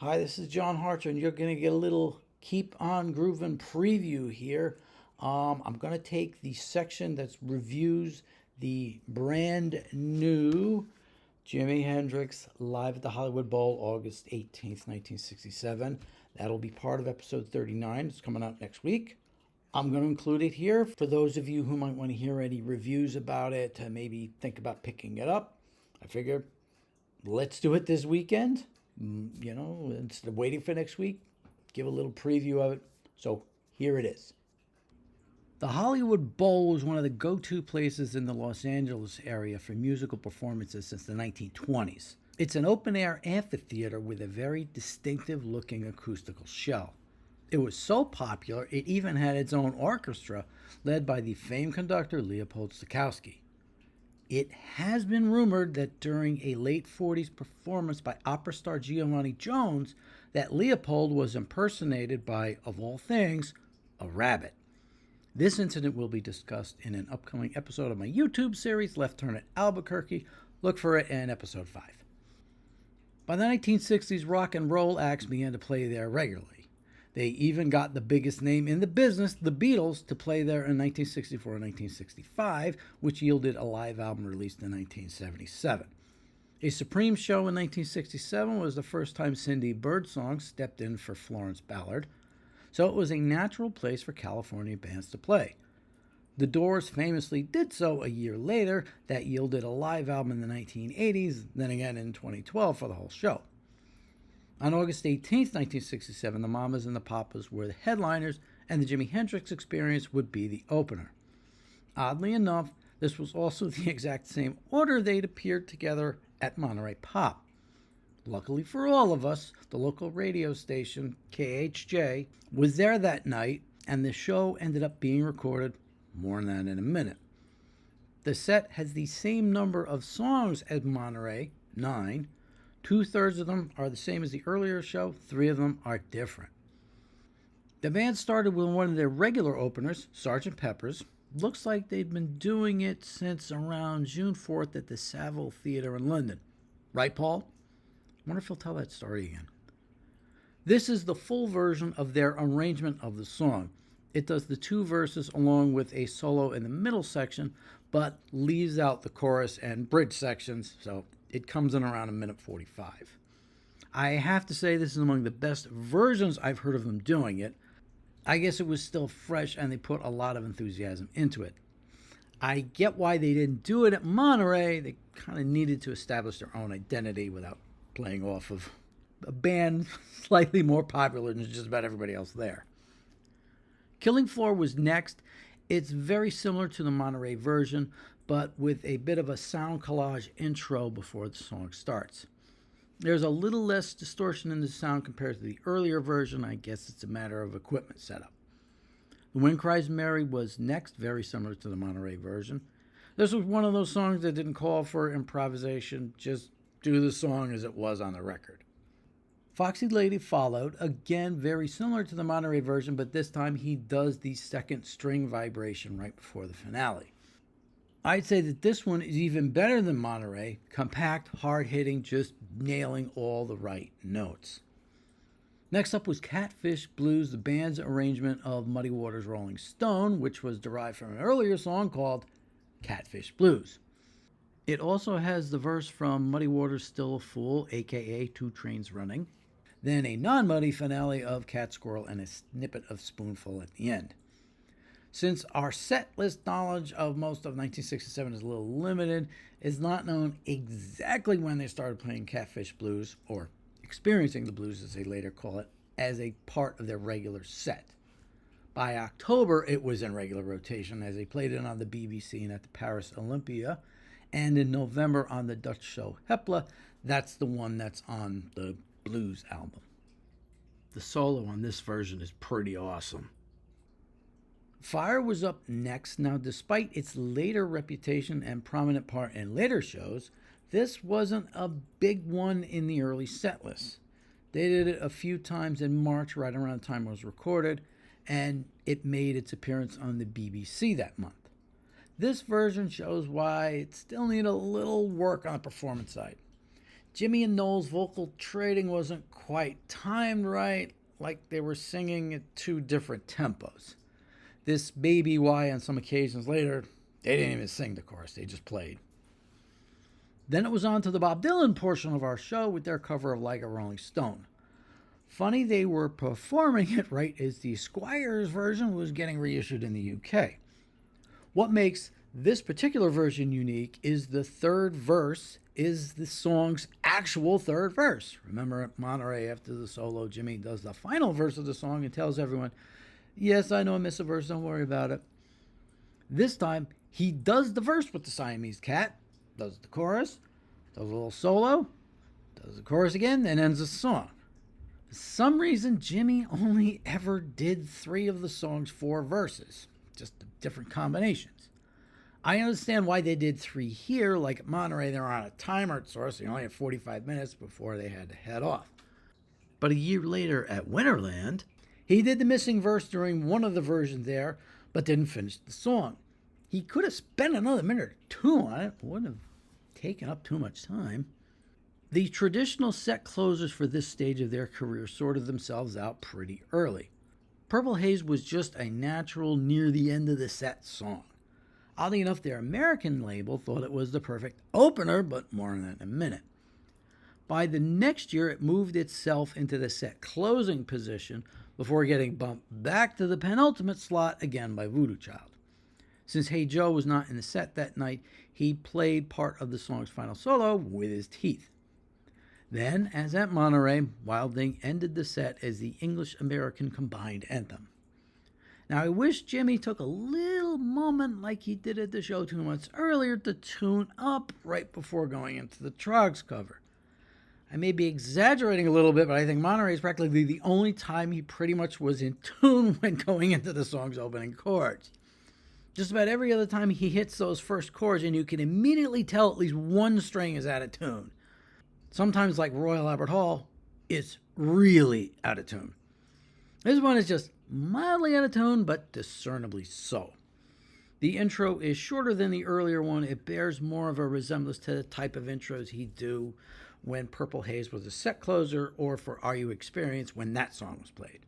Hi, this is John Harcher, and you're going to get a little Keep On Groovin' preview here. I'm going to take the section that reviews the brand new Jimi Hendrix Live at the Hollywood Bowl, August 18th, 1967. That'll be part of episode 39. It's coming out next week. I'm going to include it here for those of you who might want to hear any reviews about it, to maybe think about picking it up. I figured, let's do it this weekend. Instead of waiting for next week, give a little preview of it. So here it is. The Hollywood Bowl was one of the go-to places in the Los Angeles area for musical performances since the 1920s. It's an open-air amphitheater with a very distinctive-looking acoustical shell. It was so popular, it even had its own orchestra, led by the famed conductor Leopold Stokowski. It has been rumored that during a late 40s performance by opera star Giovanni Jones, that Leopold was impersonated by, of all things, a rabbit. This incident will be discussed in an upcoming episode of my YouTube series, Left Turn at Albuquerque. Look for it in episode 5. By the 1960s, rock and roll acts began to play there regularly. They even got the biggest name in the business, the Beatles, to play there in 1964 and 1965, which yielded a live album released in 1977. A Supreme show in 1967 was the first time Cindy Birdsong stepped in for Florence Ballard, so it was a natural place for California bands to play. The Doors famously did so a year later. That yielded a live album in the 1980s, then again in 2012 for the whole show. On August 18th, 1967, the Mamas and the Papas were the headliners, and the Jimi Hendrix Experience would be the opener. Oddly enough, this was also the exact same order they'd appeared together at Monterey Pop. Luckily for all of us, the local radio station, KHJ, was there that night, and the show ended up being recorded. More on that in a minute. The set has the same number of songs as Monterey, 9. 2/3 of them are the same as the earlier show. 3 of them are different. The band started with one of their regular openers, Sgt. Pepper's. Looks like they've been doing it since around June 4th at the Savile Theatre in London. Right, Paul? I wonder if he'll tell that story again. This is the full version of their arrangement of the song. It does the 2 verses along with a solo in the middle section, but leaves out the chorus and bridge sections, so it comes in around 1:45. I have to say this is among the best versions I've heard of them doing it. I guess it was still fresh and they put a lot of enthusiasm into it. I get why they didn't do it at Monterey. They kind of needed to establish their own identity without playing off of a band slightly more popular than just about everybody else there. Killing Floor was next. It's very similar to the Monterey version, but with a bit of a sound collage intro before the song starts. There's a little less distortion in the sound compared to the earlier version. I guess it's a matter of equipment setup. The Wind Cries Mary was next, very similar to the Monterey version. This was one of those songs that didn't call for improvisation, just do the song as it was on the record. Foxy Lady followed, again very similar to the Monterey version, but this time he does the second string vibration right before the finale. I'd say that this one is even better than Monterey, compact, hard-hitting, just nailing all the right notes. Next up was Catfish Blues, the band's arrangement of Muddy Waters' Rolling Stone, which was derived from an earlier song called Catfish Blues. It also has the verse from Muddy Waters' Still a Fool, aka 2 Trains Running, then a non-muddy finale of Cat Squirrel and a snippet of Spoonful at the end. Since our set list knowledge of most of 1967 is a little limited, it's not known exactly when they started playing Catfish Blues, or experiencing the blues as they later call it, as a part of their regular set. By October, it was in regular rotation as they played it on the BBC and at the Paris Olympia, and in November on the Dutch show Hepla. That's the one that's on the blues album. The solo on this version is pretty awesome. Fire was up next. Now, despite its later reputation and prominent part in later shows, this wasn't a big one in the early set list. They did it a few times in March, right around the time it was recorded, and it made its appearance on the BBC that month. This version shows why it still needed a little work on the performance side. Jimi and Noel's vocal trading wasn't quite timed right, like they were singing at two different tempos. This may be why on some occasions later, they didn't even sing the chorus, they just played. Then it was on to the Bob Dylan portion of our show with their cover of Like a Rolling Stone. Funny they were performing it right as the Squires version was getting reissued in the UK. What makes this particular version unique is the third verse is the song's actual third verse. Remember at Monterey after the solo, Jimi does the final verse of the song and tells everyone, yes, I know I missed a verse, don't worry about it. This time, he does the verse with the Siamese cat, does the chorus, does a little solo, does the chorus again, and ends the song. For some reason, Jimi only ever did 3 of the song's 4 verses, just different combinations. I understand why they did 3 here, like at Monterey, they're on a timer at Source, so they only had 45 minutes before they had to head off. But a year later at Winterland, he did the missing verse during one of the versions there, but didn't finish the song. He could have spent another minute or 2 on it, wouldn't have taken up too much time. The traditional set closers for this stage of their career sorted themselves out pretty early. Purple Haze was just a natural near the end of the set song. Oddly enough, their American label thought it was the perfect opener, but more on that in a minute. By the next year, it moved itself into the set closing position before getting bumped back to the penultimate slot again by Voodoo Child. Since Hey Joe was not in the set that night, he played part of the song's final solo with his teeth. Then, as at Monterey, Wilding ended the set as the English-American combined anthem. Now, I wish Jimi took a little moment like he did at the show 2 months earlier to tune up right before going into the Trogs cover. I may be exaggerating a little bit, but I think Monterey is practically the only time he pretty much was in tune when going into the song's opening chords. Just about every other time he hits those first chords, and you can immediately tell at least one string is out of tune. Sometimes, like Royal Albert Hall, it's really out of tune. This one is just mildly out of tune, but discernibly so. The intro is shorter than the earlier one. It bears more of a resemblance to the type of intros he'd do when Purple Haze was a set closer, or for Are You Experienced when that song was played.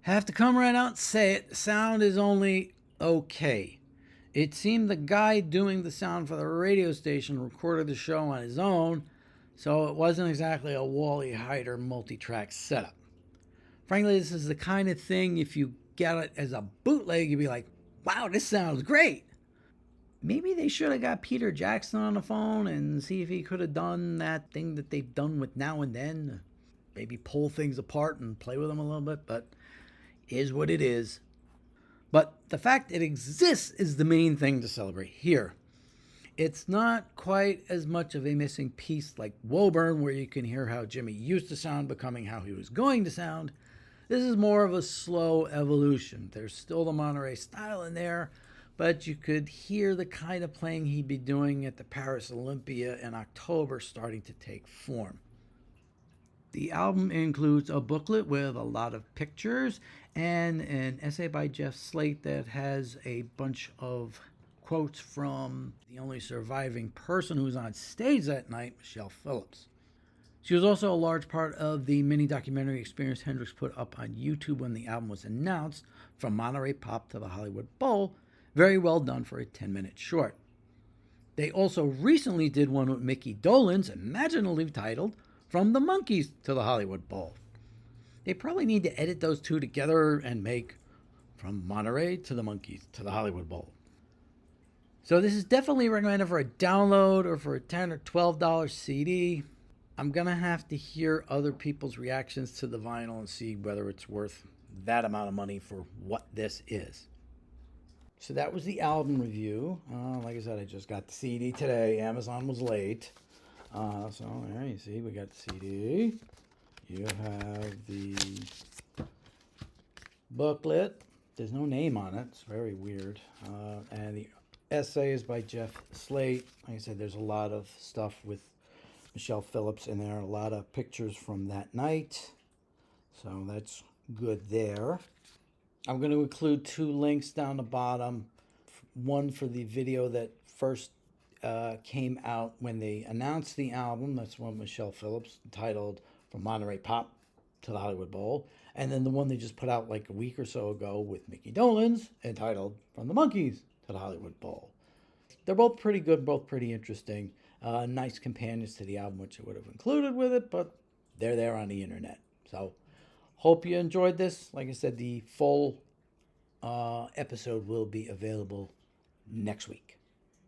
Have to come right out and say it, the sound is only okay. It seemed the guy doing the sound for the radio station recorded the show on his own, so it wasn't exactly a Wally Heider multi-track setup. Frankly, this is the kind of thing, if you get it as a bootleg, you'd be like, wow, this sounds great. Maybe they should have got Peter Jackson on the phone and see if he could have done that thing that they've done with Now and Then. Maybe pull things apart and play with them a little bit, but is what it is. But the fact it exists is the main thing to celebrate here. It's not quite as much of a missing piece like Woburn, where you can hear how Jimi used to sound becoming how he was going to sound. This is more of a slow evolution. There's still the Monterey style in there, but you could hear the kind of playing he'd be doing at the Paris Olympia in October starting to take form. The album includes a booklet with a lot of pictures and an essay by Jeff Slate that has a bunch of quotes from the only surviving person who was on stage that night, Michelle Phillips. She was also a large part of the mini documentary experience Hendrix put up on YouTube when the album was announced, From Monterey Pop to the Hollywood Bowl. Very well done for a 10-minute short. They also recently did one with Mickey Dolenz, imaginally titled From the Monkees to the Hollywood Bowl. They probably need to edit those two together and make From Monterey to the Monkees to the Hollywood Bowl. So this is definitely recommended for a download or for a $10 or $12 CD. I'm going to have to hear other people's reactions to the vinyl and see whether it's worth that amount of money for what this is. So that was the album review. Like I said, I just got the CD today. Amazon was late. So there you see, we got the CD. You have the booklet. There's no name on it. It's very weird. And the essay is by Jeff Slate. Like I said, there's a lot of stuff with Michelle Phillips in there. A lot of pictures from that night. So that's good there. I'm going to include 2 links down the bottom. One for the video that first came out when they announced the album. That's one with Michelle Phillips, titled From Monterey Pop to the Hollywood Bowl. And then the one they just put out like a week or so ago with Mickey Dolenz, entitled From the Monkees to the Hollywood Bowl. They're both pretty good, both pretty interesting. Nice companions to the album, which I would have included with it, but they're there on the internet. So, hope you enjoyed this. Like I said, the full episode will be available next week.